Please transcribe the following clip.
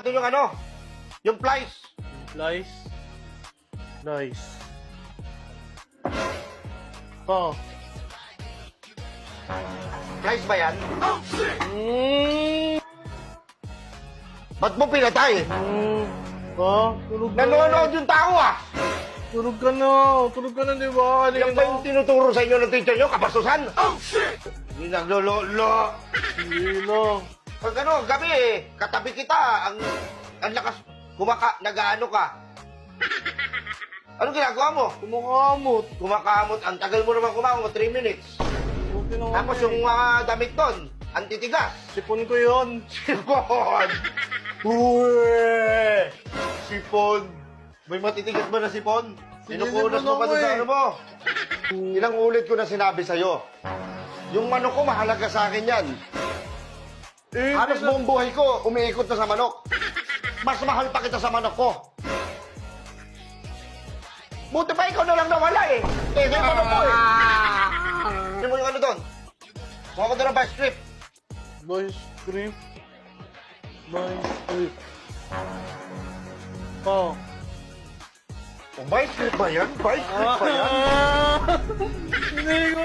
natin yung ano, yung flies. Nice. Nice. Oh. Flies ba yan? Mm. Ba't mo pinatay? Oh, tulog na. Nanonood yung tao ah! Tulog ka na. Tulog ka na, di ba? Yan ba yung tinuturo sa inyo ng teacher nyo, kapastusan? Oh, shit! Hindi naglololo. Hindi na. Pag ano, gabi eh, katabi kita, ang lakas, nag-ano ka. Anong ginagawa mo? Kumukamot. Kumakamot, ang tagal mo naman kumakamot, 3 minutes. Buti na Tapos kami. yung mga damit doon, ang titigas. Sipon ko yun. Sipon! Uwe! Sipon! May matitigas ba na sipon? Sinupunas mo pa doon sa ano mo? Ilang ulit ko na sinabi sa'yo. Yung manok ko, mahalaga sa akin yan. Eh, Halos buong buhay ko, umiikot na sa manok. Mas mahal pa kita sa manok ko. Buti pa ikaw na lang nawala eh. Eh, yung manok ko eh. Ano mo yung ano doon? Kuha ko doon ng vice strip. Boy script. Boy script. Oh. Oh, vice strip ba yan? Vice strip ba yan? Hindi ko